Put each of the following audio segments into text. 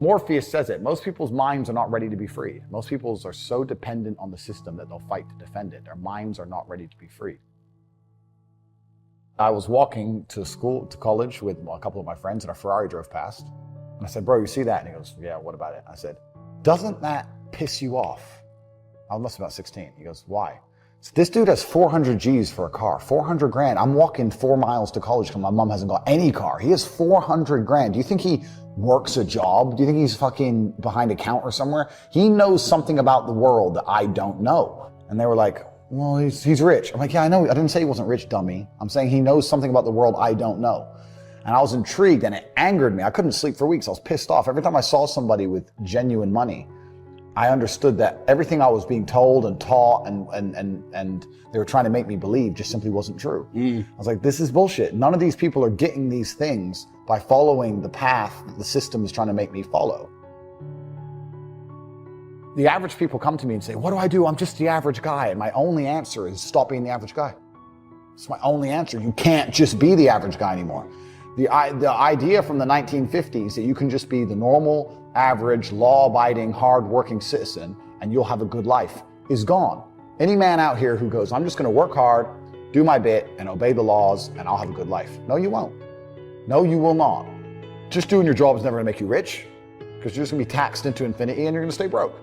Morpheus says it. Most people's minds are not ready to be freed. Most people are so dependent on the system that they'll fight to defend it. Their minds are not ready to be freed. I was walking to college with a couple of my friends, and a Ferrari drove past. And I said, bro, you see that? And he goes, yeah, what about it? I said, doesn't that piss you off? I must be about 16. He goes, why? So this dude has 400 G's for a car, 400 grand. I'm walking 4 miles to college because my mom hasn't got any car. He has 400 grand. Do you think he works a job? Do you think he's fucking behind a counter somewhere? He knows something about the world that I don't know. And they were like, well, he's rich. I'm like, yeah, I know. I didn't say he wasn't rich, dummy. I'm saying he knows something about the world I don't know. And I was intrigued, and it angered me. I couldn't sleep for weeks. I was pissed off. Every time I saw somebody with genuine money, I understood that everything I was being told and taught and they were trying to make me believe just simply wasn't true. I was like, this is bullshit. None of these people are getting these things by following the path that the system is trying to make me follow. The average people come to me and say, what do I do? I'm just the average guy. And my only answer is stop being the average guy. It's my only answer. You can't just be the average guy anymore. The idea from the 1950s that you can just be the normal, average, law-abiding, hard-working citizen and you'll have a good life is gone. Any man out here who goes, I'm just going to work hard, do my bit, and obey the laws, and I'll have a good life. No, you won't. No, you will not. Just doing your job is never going to make you rich because you're just going to be taxed into infinity and you're going to stay broke.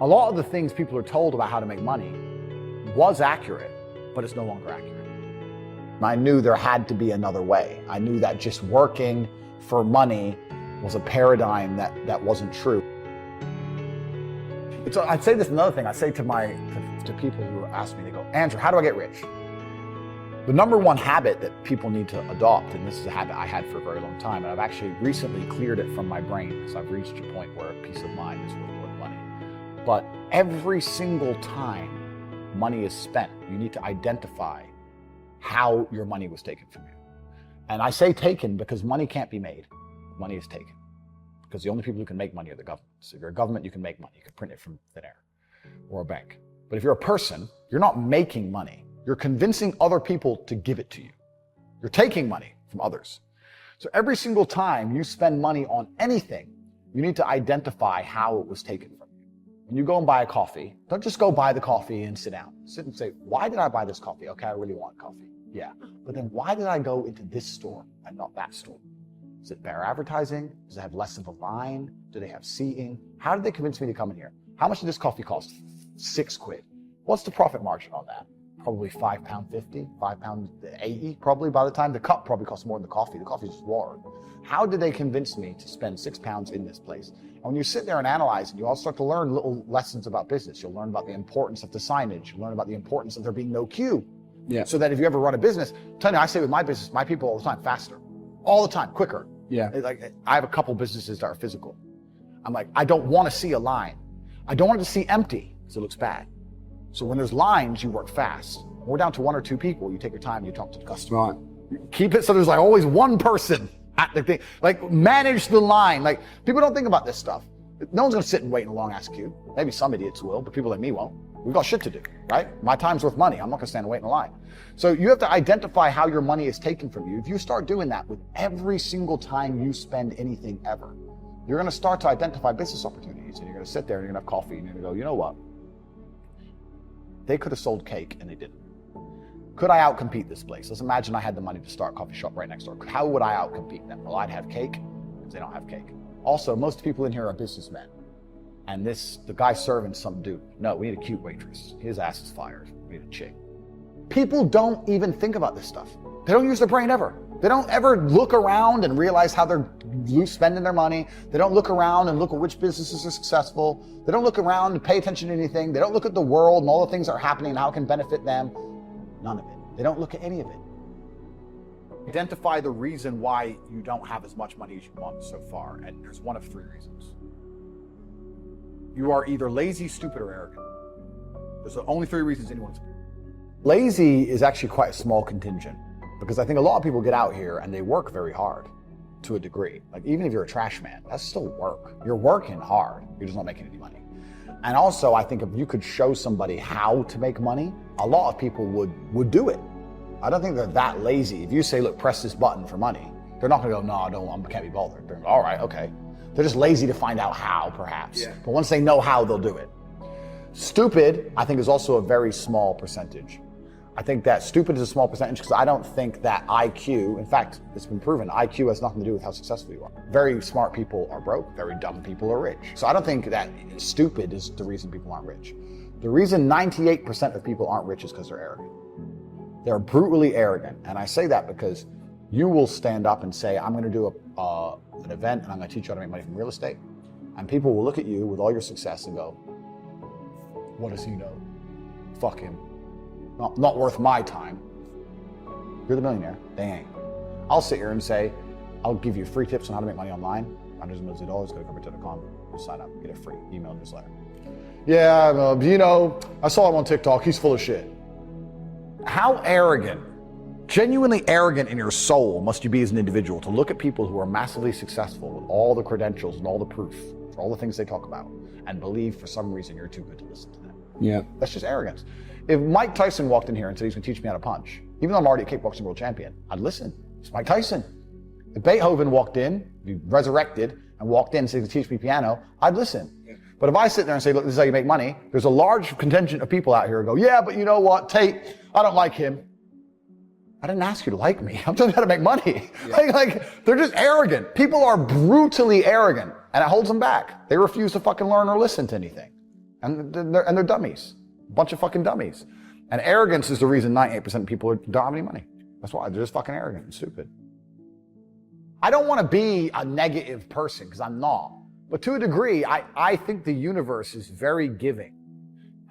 A lot of the things people are told about how to make money was accurate, but it's no longer accurate. I knew there had to be another way. I knew that just working for money was a paradigm that wasn't true. So I'd say this another thing. I say to people who ask me, they go, Andrew, how do I get rich? The number one habit that people need to adopt, and this is a habit I had for a very long time, and I've actually recently cleared it from my brain because I've reached a point where peace of mind is worth more than money. But every single time money is spent, you need to identify how your money was taken from you. And I say taken because money can't be made. Money is taken. Because the only people who can make money are the government. So if you're a government, you can make money. You can print it from thin air or a bank. But if you're a person, you're not making money. You're convincing other people to give it to you. You're taking money from others. So every single time you spend money on anything, you need to identify how it was taken from you. When you go and buy a coffee, don't just go buy the coffee and sit down. Sit and say, why did I buy this coffee? Okay, I really want coffee. Yeah. But then why did I go into this store and not that store? Is it better advertising? Does it have less of a line? Do they have seating? How did they convince me to come in here? How much did this coffee cost? 6 quid. What's the profit margin on that? Probably £5.50, £5.80, probably by the time the cup probably costs more than the coffee. The coffee is just water. How did they convince me to spend £6 in this place? And when you sit there and analyze it, you all start to learn little lessons about business. You'll learn about the importance of the signage. You'll learn about the importance of there being no queue. Yeah. So that if you ever run a business, I say with my business, my people all the time, faster. All the time, quicker. Yeah. Like I have a couple businesses that are physical. I'm like, I don't want to see a line. I don't want it to see empty because it looks bad. So when there's lines, you work fast. When we're down to 1 or 2 people, you take your time and you talk to the customer. Right. You keep it so there's like always one person at the thing. Like manage the line. Like people don't think about this stuff. No one's going to sit and wait in a long ass queue. Maybe some idiots will, but people like me won't. We've got shit to do, right? My time's worth money. I'm not going to stand and wait in a line. So you have to identify how your money is taken from you. If you start doing that with every single time you spend anything ever, you're going to start to identify business opportunities, and you're going to sit there and you're going to have coffee and you're going to go, you know what? They could have sold cake and they didn't. Could I outcompete this place? Let's imagine I had the money to start a coffee shop right next door. How would I outcompete them? Well, I'd have cake because they don't have cake. Also, most people in here are businessmen. And the guy serving some dude. No, we need a cute waitress. His ass is fired. We need a chick. People don't even think about this stuff. They don't use their brain ever. They don't ever look around and realize how they're spending their money. They don't look around and look at which businesses are successful. They don't look around and pay attention to anything. They don't look at the world and all the things that are happening and how it can benefit them. None of it. They don't look at any of it. Identify the reason why you don't have as much money as you want so far, and there's one of 3 reasons. You are either lazy, stupid, or arrogant. There's the only 3 reasons anyone's. Lazy is actually quite a small contingent, because I think a lot of people get out here and they work very hard to a degree. Like even if you're a trash man, that's still work. You're working hard, you're just not making any money. And also I think if you could show somebody how to make money, a lot of people would do it. I don't think they're that lazy. If you say, look, press this button for money, they're not gonna go, no, I can't be bothered. They're gonna go, all right, okay. They're just lazy to find out how, perhaps. Yeah. But once they know how, they'll do it. Stupid, I think, is also a very small percentage. I think that stupid is a small percentage because I don't think that IQ, in fact, it's been proven, IQ has nothing to do with how successful you are. Very smart people are broke, very dumb people are rich. So I don't think that stupid is the reason people aren't rich. The reason 98% of people aren't rich is because they're arrogant. They're brutally arrogant. And I say that because you will stand up and say, I'm gonna do an event and I'm gonna teach you how to make money from real estate. And people will look at you with all your success and go, what does he know? Fuck him. Not worth my time. You're the millionaire, they ain't. I'll sit here and say, I'll give you free tips on how to make money online. $100 millions, go to compilation.com, sign up, get a free email newsletter. Yeah, you know, I saw him on TikTok, he's full of shit. How arrogant, genuinely arrogant in your soul must you be as an individual to look at people who are massively successful with all the credentials and all the proof for all the things they talk about and believe for some reason you're too good to listen to them. Yeah. That's just arrogance. If Mike Tyson walked in here and said he's gonna teach me how to punch, even though I'm already a kickboxing world champion, I'd listen. It's Mike Tyson. If Beethoven walked in, be resurrected, and walked in and said he's gonna teach me piano, I'd listen. Yeah. But if I sit there and say, look, this is how you make money, there's a large contingent of people out here who go, yeah, but you know what, Tate, I don't like him. I didn't ask you to like me. I'm telling you how to make money. Yeah. Like, they're just arrogant. People are brutally arrogant, and it holds them back. They refuse to fucking learn or listen to anything. And they're dummies. A bunch of fucking dummies. And arrogance is the reason 98% of people don't have any money. That's why. They're just fucking arrogant and stupid. I don't want to be a negative person, because I'm not. But to a degree, I think the universe is very giving.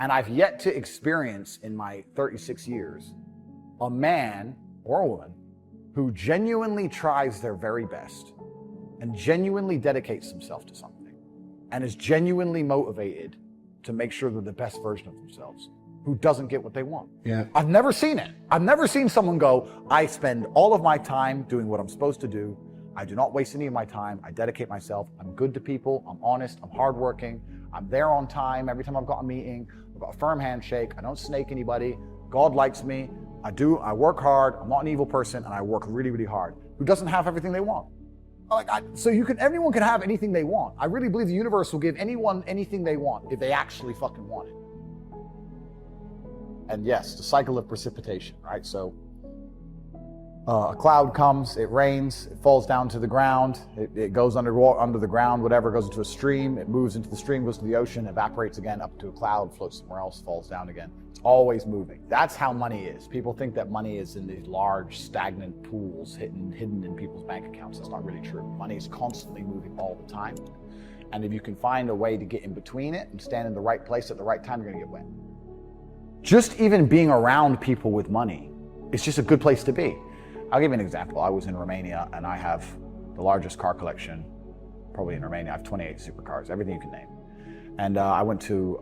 And I've yet to experience in my 36 years a man or a woman who genuinely tries their very best and genuinely dedicates themselves to something and is genuinely motivated to make sure they're the best version of themselves, who doesn't get what they want. Yeah. I've never seen it. I've never seen someone go, I spend all of my time doing what I'm supposed to do. I do not waste any of my time. I dedicate myself. I'm good to people. I'm honest. I'm hardworking. I'm there on time. Every time I've got a meeting, I've got a firm handshake. I don't snake anybody. God likes me. I work hard. I'm not an evil person, and I work really, really hard. Who doesn't have everything they want? Everyone can have anything they want. I really believe the universe will give anyone anything they want if they actually fucking want it. And yes, the cycle of precipitation, right? So a cloud comes, it rains, it falls down to the ground, it goes under the ground, whatever, goes into a stream, it moves into the stream, goes to the ocean, evaporates again, up to a cloud, floats somewhere else, falls down again. It's always moving. That's how money is. People think that money is in these large, stagnant pools hidden in people's bank accounts. That's not really true. Money is constantly moving all the time. And if you can find a way to get in between it and stand in the right place at the right time, you're gonna get wet. Just even being around people with money, it's just a good place to be. I'll give you an example. I was in Romania and I have the largest car collection, probably in Romania. I have 28 supercars, everything you can name. And I went to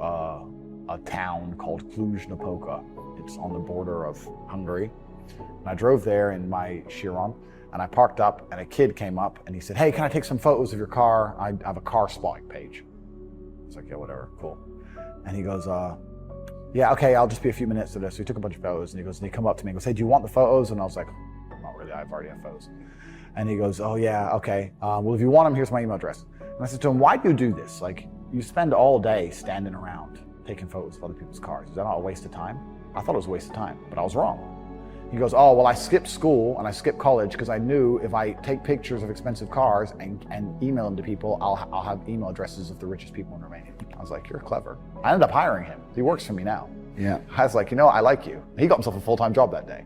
a town called Cluj-Napoca. It's on the border of Hungary. And I drove there in my Chiron and I parked up and a kid came up and he said, hey, can I take some photos of your car? I have a car spotting page. I was like, yeah, whatever, cool. And he goes, yeah, okay, I'll just be a few minutes to this. So he took a bunch of photos and he come up to me and goes, hey, do you want the photos? And I was like, not really, I've already had photos. And he goes, oh yeah, okay. Well, if you want them, here's my email address. And I said to him, why do you do this? Like, you spend all day standing around taking photos of other people's cars. Is that not a waste of time? I thought it was a waste of time, but I was wrong. He goes, oh, well, I skipped school and I skipped college because I knew if I take pictures of expensive cars and email them to people, I'll have email addresses of the richest people in Romania. I was like, you're clever. I ended up hiring him. He works for me now. Yeah. I was like, you know, I like you. He got himself a full-time job that day.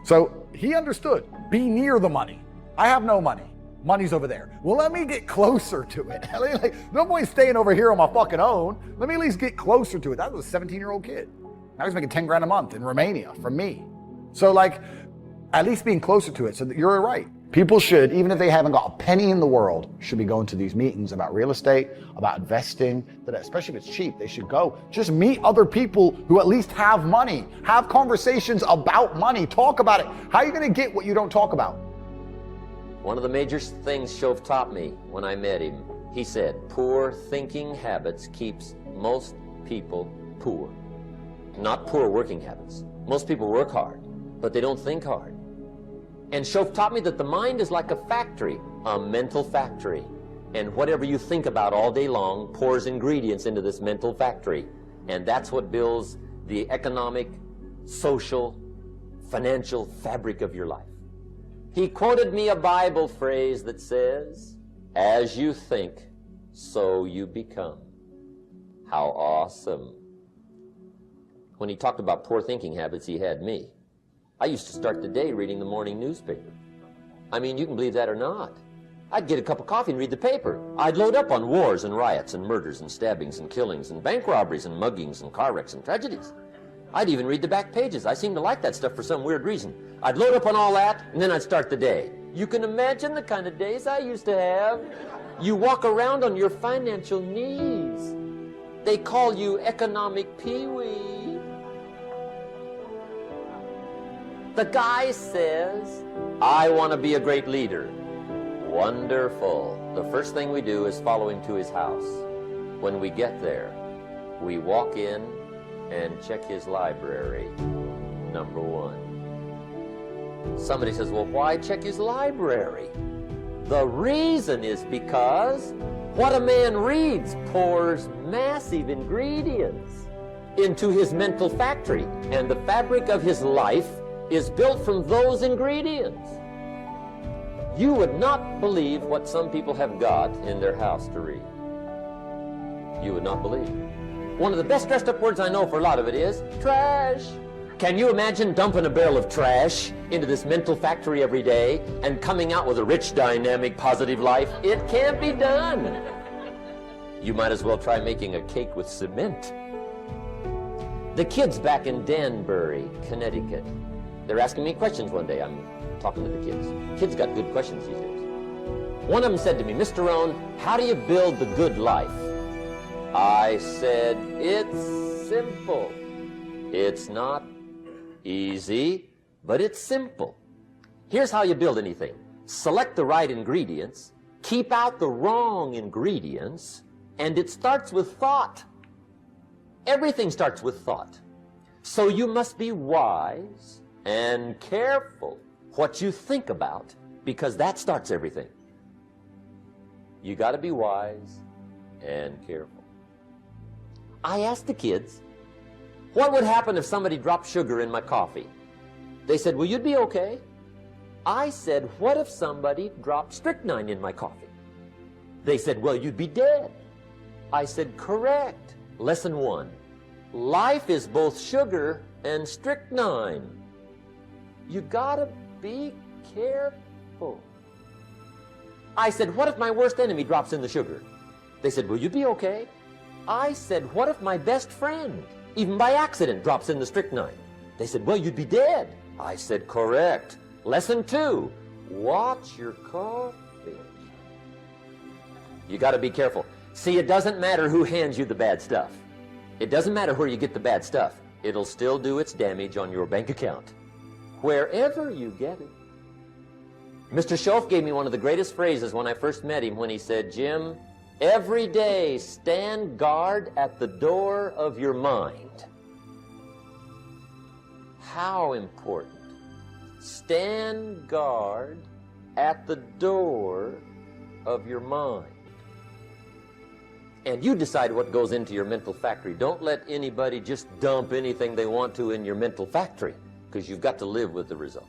So he understood, be near the money. I have no money. Money's over there. Well, let me get closer to it. Like, no point staying over here on my fucking own. Let me at least get closer to it. That was a 17-year-old kid. Now he's making 10 grand a month in Romania from me. So like, at least being closer to it. So that you're right. People should, even if they haven't got a penny in the world, should be going to these meetings about real estate, about investing, that especially if it's cheap, they should go. Just meet other people who at least have money. Have conversations about money. Talk about it. How are you going to get what you don't talk about? One of the major things Shove taught me when I met him, he said, poor thinking habits keeps most people poor. Not poor working habits. Most people work hard, but they don't think hard. And Shove taught me that the mind is like a factory, a mental factory. And whatever you think about all day long pours ingredients into this mental factory. And that's what builds the economic, social, financial fabric of your life. He quoted me a Bible phrase that says, "As you think, so you become." How awesome. When he talked about poor thinking habits, he had me. I used to start the day reading the morning newspaper. I mean, you can believe that or not. I'd get a cup of coffee and read the paper. I'd load up on wars and riots and murders and stabbings and killings and bank robberies and muggings and car wrecks and tragedies. I'd even read the back pages. I seem to like that stuff for some weird reason. I'd load up on all that, and then I'd start the day. You can imagine the kind of days I used to have. You walk around on your financial knees. They call you economic peewee. The guy says, "I want to be a great leader." Wonderful. The first thing we do is follow him to his house. When we get there, we walk in and check his library, number one. Somebody says, "Well, why check his library?" The reason is because what a man reads pours massive ingredients into his mental factory, and the fabric of his life is built from those ingredients. You would not believe what some people have got in their house to read. You would not believe. One of the best dressed up words I know for a lot of it is trash. Can you imagine dumping a barrel of trash into this mental factory every day and coming out with a rich, dynamic, positive life? It can't be done. You might as well try making a cake with cement. The kids back in Danbury, Connecticut, they're asking me questions one day. I'm talking to the kids. Kids got good questions these days. One of them said to me, "Mr. Rohn, how do you build the good life?" I said, "It's simple. It's not easy, but it's simple. Here's how you build anything. Select the right ingredients, keep out the wrong ingredients, and it starts with thought. Everything starts with thought. So you must be wise and careful what you think about, because that starts everything. You got to be wise and careful." I asked the kids, what would happen if somebody dropped sugar in my coffee? They said, "Well, you'd be okay." I said, "What if somebody dropped strychnine in my coffee?" They said, "Well, you'd be dead." I said, "Correct. Lesson one. Life is both sugar and strychnine. You gotta be careful." I said, "What if my worst enemy drops in the sugar?" They said, "Well, you'd be okay." I said, "What if my best friend, even by accident, drops in the strychnine?" They said, "Well, you'd be dead." I said, "Correct. Lesson two, watch your coffee." You got to be careful. See, it doesn't matter who hands you the bad stuff. It doesn't matter where you get the bad stuff. It'll still do its damage on your bank account, wherever you get it. Mr. Schoaf gave me one of the greatest phrases when I first met him, when he said, "Jim, every day stand guard at the door of your mind." How important. Stand guard at the door of your mind. And you decide what goes into your mental factory. Don't let anybody just dump anything they want to in your mental factory, because you've got to live with the result.